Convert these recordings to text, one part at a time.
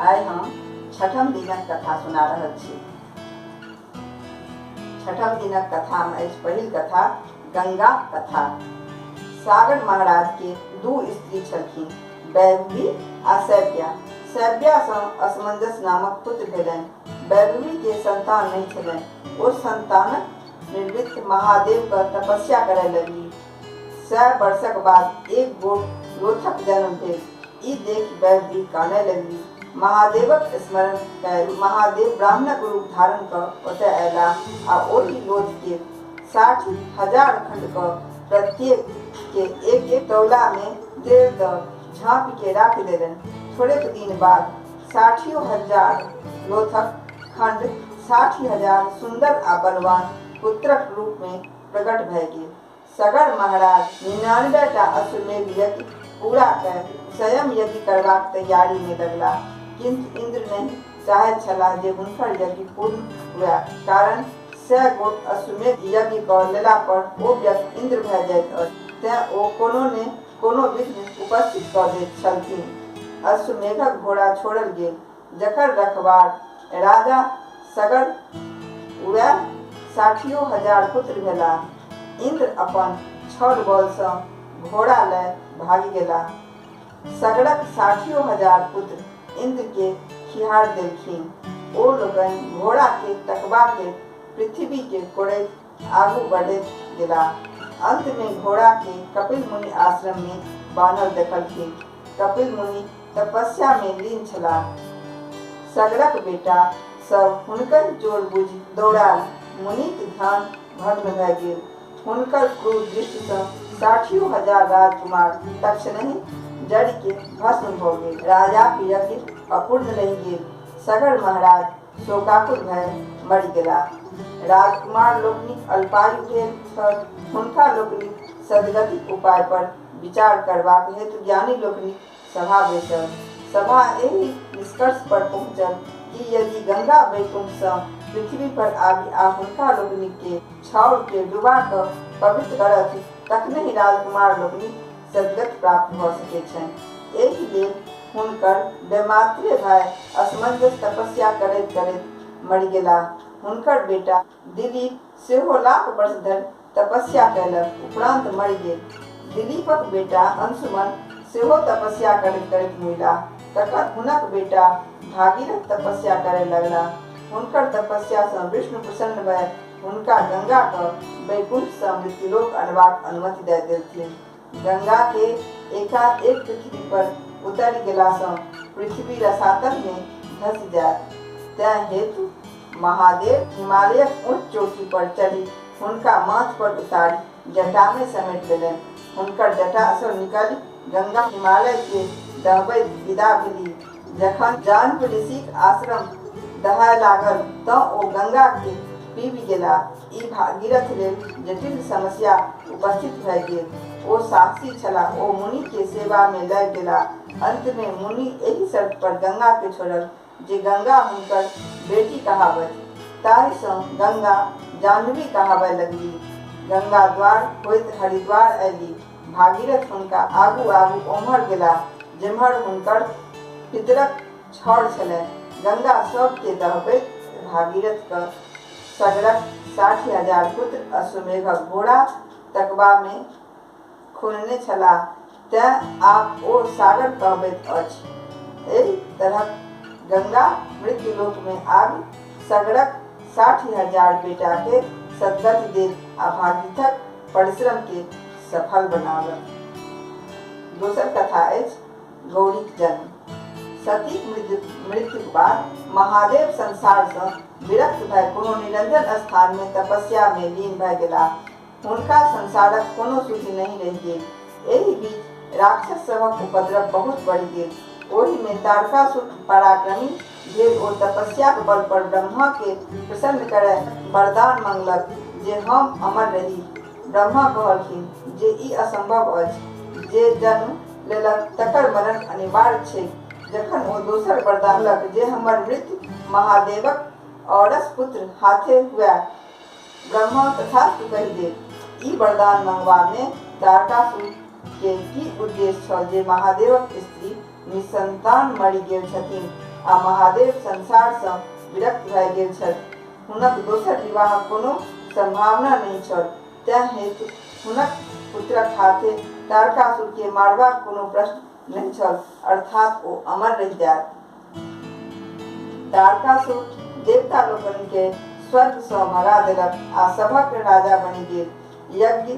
आइ हम छठम दिनक कथा सुना रहल छी। छठम दिनक कथा में पहिल कथा गंगा कथा। सागर महाराज के दू स्त्री छलखिन, वैभवी आ सैव्या। सैव्या सँ असमंजस नामक पुत्र भेलनि। वैभवी के संतान नहीं छलनि। ओ संतानक निमित्त महादेव पर तपस्या करय लगली। 100 वर्षक बाद एक गोट लोथक जन्म भेल। ई देखि वैभवी कानय लगली। महादेवक स्मरण कय महादेव ब्राह्मणक रूप धारण क ओतय अयलाह आ ओहि लोथ के 60,000 खंड क प्रत्येक के एक तौला में देर द झाँपि के राखि देलनि। थोड़ेक दिन बाद 60,000 लोथक खंड 60,000 सुंदर आ बलवान पुत्रक रूप में प्रकट भय गेल। सगर महाराज 99टा अश्वमेध यज्ञ पूरा कर स्वयं यज्ञ करबाक तैयारी में लगला, किंतु इंद्र नहीं चाहैत छलाह जे हुनकर यज्ञ पूर्ण हुए, कारण 100 गोट अश्वमेध यज्ञ क लेला पर ओ व्यक्ति इंद्र भय जाइत अछि। तें ओ कोनो विघ्न उपस्थित क दैत छलखिन। अश्वमेधक घोड़ा छोड़ल गेल, जकर रखवार राजा सगर वैह 60,000 पुत्र भेलाह। इंद्र अपन छल बल सँ घोड़ा लय भागि गेलाह। सगरक 60,000 पुत्र इंद्र के खिहार देलखिन। ओ लोकनि घोड़ा के तकबा के पृथ्वी के कोड़ैत आगू बढ़ैत गेलाह। अंत में घोड़ा के कपिल मुनि आश्रम में बान्हल देखलखिन। कपिल मुनि तपस्या में लीन छलाह। सगरक बेटा सब हुनकर जोर बुझि दौड़ाल। मुनिक ध्यान भग्न भय गेल। हुनकर क्रूर दृष्टि सँ 60,000 राजकुमार तत्क्षणहि जड़ि के भस्म भ गेल। राजाक यज्ञ अपूर्ण रहि गेल। सगर महाराज शोकाकुल भय मरि गेलाह। राजकुमार लोकनिक अल्पायु भेल छल। हुनका लोकनिक सद्गतिक उपाय पर विचार करबाक हेतु ज्ञानी लोकनिक सभा बैसल। सभा एहि निष्कर्ष पर पहुँचल कि यदि गंगा वैकुंठ सँ पृथ्वी पर आबि आ हुनका लोकनिक के छाउर के डुबा क पवित्र करथि, तखनहि राजकुमार लोकनिक सद्गति प्राप्त भ सकैत छनि। एहि लेल हुनकर वैमात्रेय भाई असमंजस तपस्या करैत करैत मरि गेलाह। हुनकर बेटा दिलीप सेहो लाख वर्ष धरि तपस्या कयलक, उपरांत मरि गेल। दिलीपक बेटा अंशुमन सेहो तपस्या करैत करैत मरिलाह। तखन हुनक बेटा भागीरथ तपस्या करय लगलाह। हुनकर तपस्या सँ विष्णु प्रसन्न भय हुनका गंगा क वैकुंठ सँ मृत्युलोक अनबाक अनुमति दय देलखिन। गंगा के एकाएक पृथ्वी पर उतरि गेला सँ पृथ्वी रसातल में धंसि जायत। तें हेतु महादेव हिमालयक ऊँच चोटी पर चढ़ि हुनका माथ पर उतारि जटा में समेट देलनि। हुनकर जटा सँ निकलि गंगा हिमालय के दहबैत विदा भेलीह। जखन जानकी ऋषिक आश्रम दहाय लागल तँ ओ गंगा के पीबि गेलाह। ई भागीरथ लेल जटिल समस्या उपस्थित भय गेल। ओ साहसी छलाह। ओ मुनि के सेवा में लग गेलाह। अंत में मुनि एहि शर्त पर गंगा के छोड़ल जे गंगा हुनकर बेटी कहावथि। ताहि सँ गंगा जाह्नवी कहाबय लगली। गंगा द्वार होइत हरिद्वार अयली। भागीरथ हुनका आगू आगू ओम्हर गेलाह जेम्हर हुनकर पितरक छाउर छलनि। गंगा सब के दहबैत भागीरथ क सगरक 60,000 पुत्र अश्वमेधक घोड़ा तकबा में खुनने छलाह। तें आब ओ सागर कहबैत अछि। एहि तरह गंगा मृत्युलोक में आबि सगरक 60,000 बेटा के सद्गति देत आ भागीरथक परिश्रम के सफल बनावल। दोसर कथा अछि गौरीक जन्म। सतीक मृत्युक बाद महादेव संसार सँ विरक्त भय कोनो निरंजन स्थान में तपस्या में लीन भय गेलाह। हुनका संसारक कोनो सुधि नहीं रहि गेल। एहि बीच राक्षस सभक उपद्रव बहुत बढ़ि गेल। ओहि में तारकासुर पराक्रमी भेल। ओ तपस्याक बल पर ब्रह्मा के प्रसन्न करय वरदान मंगलक जे हम अमर रही। ब्रह्मा कहलखिन जे ई असंभव अछि। जे जन्म लेलक तकर मरण अनिवार्य छैक। जखन ओ दोसर वरदान लक जे हमर मृत्यु महादेवक औरस पुत्र हाथे हुए। ब्रह्मा तथास्तु कहि देल। ई वरदान मंगवा में तारकासुर के की उद्देश्य छल जे महादेवक स्त्री निसंतान मरि गेल छथिन। आ महादेव संसार सँ विरक्त भए गेल छल। हुनक दोसर विवाह कोनो संभावना नहीं छल, तें हेतु हुनक पुत्रक हाथे तारकासुर के मारबाक कोनो प्रश्न नहीं छल, अर्थात ओ अमर रहि जायत। तारकासुर देवता लोकनि के स्वर्ग सँ भगा देलक आ सभक राजा बनि गेल। यज्ञ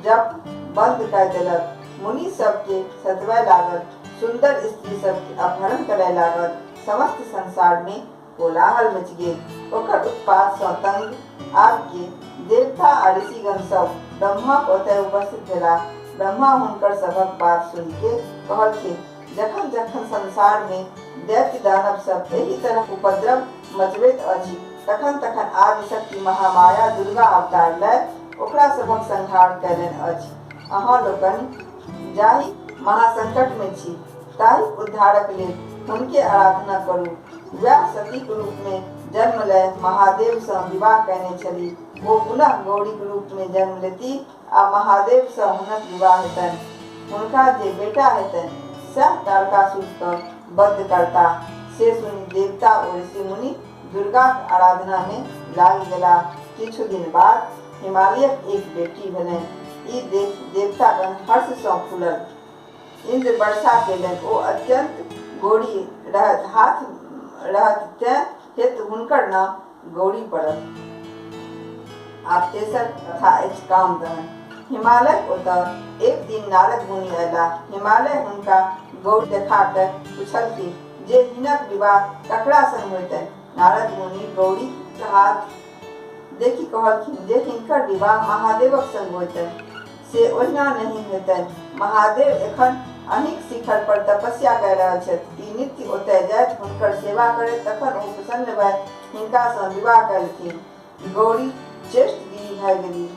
जप बंद कर देलक, मुनि सबके सतबय लागल, सुंदर स्त्री सबके अपहरण करय लागल। समस्त संसार में कोलाहल मच गेल। ओकर उत्पात सँ तंग आबि के देवता आ ऋषिगण सब ब्रह्माक ओतय उपस्थित भेला। ब्रह्मा हुनकर सभक बात सुनि के कहलखिन, जखन जखन संसार में दैत्य दानव सब एही तरह उपद्रव मचबैत अछि, तखन तखन आदिशक्ति महामाया दुर्गा अवतार लय ओकरा सभक संहार कयलनि अछि। अहाँ लोकनि जाहि महासंकट में छी, ताहि उद्धारक लेल हुनके आराधना करू। वह सतीक रूप में जन्म लय महादेव सँ विवाह कयने छली। वो पुनः गौरीक रूप में जन्म लेती आ महादेव सँ हुनक विवाह हेतनि। हुनका जे बेटा हेतनि सह तारकासुर क वध करता। से सुनि देवता और ऋषि मुनि दुर्गाक आराधना में लागि गेला। किछु दिन बाद हिमालयक एक बेटी भेलनि। ई देख देवतागण हर्ष सँ फूलल। इंद्र वर्षा केलनि। ओ अत्यंत गौरी रहत, हाथ रहत, तें हेतु हुनकर नाम गौरी पड़ल। आब तेसर कथा अछि कामदहन। हिमालय ओतऽ एक दिन नारद मुनि अयला। हिमालय हुनका गौरी देखा के पुछलखिन जे हिनक विवाह ककरा संग होइतनि। नारद मुनि गौरी के हाथ देखि कहलखिन जे हिनकर विवाह महादेवक संग होइतनि। से ओहिना नहीं हेतनि। महादेव एखन अनेक शिखर पर तपस्या कय रहल छथि। ई नित्य ओतय जाइत हुनकर सेवा करैत, तखन ओ प्रसन्न भय हिनका सँ विवाह कयलथिन। गौरी चेष्टगिरी भय गेली।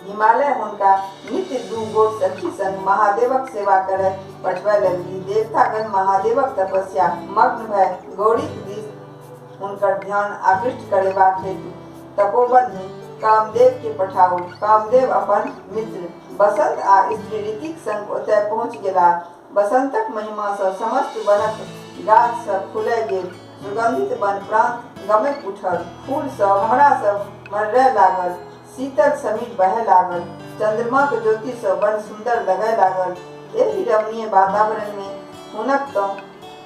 हिमालय हुनका नित्य दू गोट सखी संग महादेवक सेवा करय पठबय लगली। देवतागण महादेवक तपस्या मग्न भय गौरीक दिस हुनकर ध्यान आकृष्ट करेबाक हेतु तपोवन में कामदेव के पठाओल। कामदेव अपन मित्र बसंत आ स्त्री ऋतिक संग ओतय पहुँच गेला। बसंतक महिमा सँ समस्त वनक गाछ सब फूलय गेल। सुगंधित वन प्रांत गमैत उठल। फूल सब भमरा सब मरय लागल। शीतल समीर बहय लागल। चंद्रमा के ज्योति सँ वन सुंदर लगय लागल। एहि रमणीय वातावरण में हुनक तऽ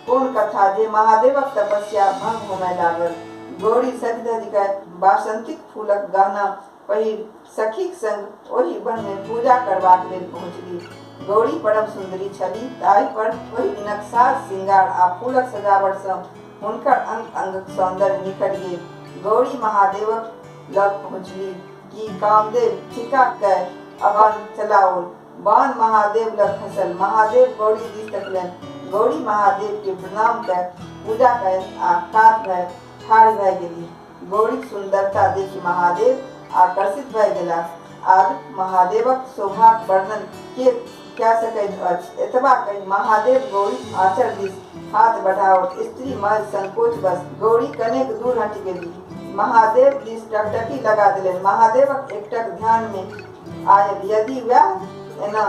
कोन कथा जे महादेवक तपस्या भंग होमय लागल। गौरी सज धज कय बासंतिक फूलक गहना पहिर सखीक संग ओहि वन में पूजा करबाक लेल पहुँचली। गौरी परम सुंदरी छली, ताहि पर ओहि दिनक साज श्रृंगार आ फूलक सजावट सँ हुनकर अंग अंगक सौंदर्य निखरि गेल। गौरी महादेवक लग पहुँचली कि कामदेव ठिका कय अपन चलाओल बाण महादेव लग खसल। महादेव गौरी दिस तकलनि। गौरी महादेव के प्रणाम कय पूजा कय आ कात भय ठाढ़ भय गेली। गौरीक सुंदरता देखि महादेव आकर्षित भय गेला। आज महादेवक शोभाक वर्णन के क्या सकैत अछि। एतबा कहि महादेव गौरी आँचर दिस हाथ बढ़ाओल। स्त्री मज संकोच बस गौरी कनेक दूर हटि गेली। महादेव दिस टकटकी लगा देलनि। महादेवक एकटक ध्यान में आयल, यदि वह एना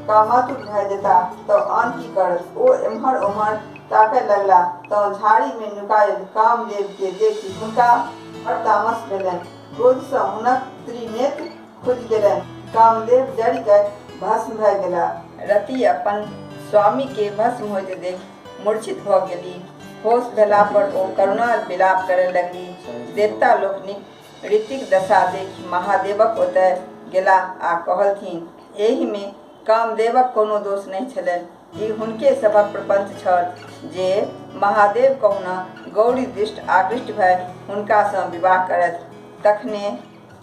कामातुर भय जेता तऽ आन की करत। ओ एम्हर ओम्हर ताकय लगला तऽ झाड़ी में नुकायल कामदेव के देखि हुनका बड़ तामस भेलनि। क्रोध सँ हुनक त्रिनेत्र खुजि गेलनि। कामदेव जरि कय भस्म भय गेला। रति अपन स्वामी के भस्म होइत देख मूर्छित भ गेली। होश भेला पर ओ करुणा विलाप करय लगली। देवता लोकनिक ऋतिक दशा देखि महादेवक ओतय गेला आ कहलथिन, एहि में कामदेवक कोनो दोष नहीं छलनि। ई हुनके सभक प्रपंच छल जे महादेव कहुना गौरी दृष्ट आकृष्ट भय हुनका सँ विवाह करथि। तखने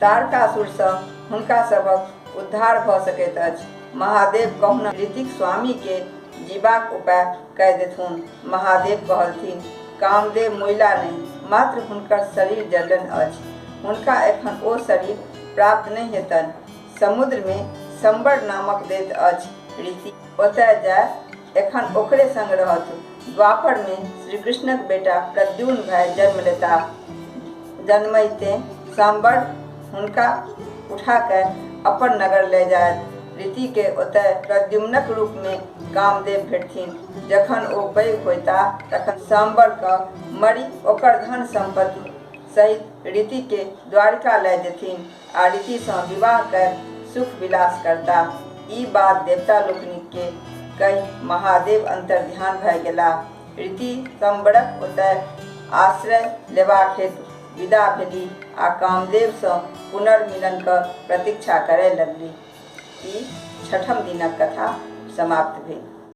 तारकासुर सँ हुनका सभक उद्धार भ सकैत अछि। महादेव कहुना ऋतिक स्वामी के जीबाक उपाय कय देथुन। महादेव कहलथिन, कामदेव मोइला नहीं, मात्र हुनकर शरीर जलन अछि। हुनका एखन ओ शरीर प्राप्त नहीं हेतनि। समुद्र में संबर नामक दैत्य अछि। ऋषि ओतय जाय एखन ओकरे संग रहत। द्वापर में श्री कृष्णक बेटा प्रद्युम्न भय जन्म लेता। जन्मैते संबर हुनका उठा के अपन नगर ले जायत। रीति के ओतय प्रद्युम्नक रूप में कामदेव भेटथिन। जखन ओ पैघ होता तखन सांबर का मरि ओकर धन संपत्ति सहित रीति के द्वारिका लय देथिन आ रीति से विवाह कर सुख विलास करता। ई बात देवता लोकनि के कही महादेव अंतर ध्यान भय गेला। रीति सांबरक ओतय आश्रय लेबाक हेतु विदा भेली आ कामदेव से पुनर्मिलन का प्रतीक्षा करय लगली। ई छठम दिनक कथा समाप्त भेल।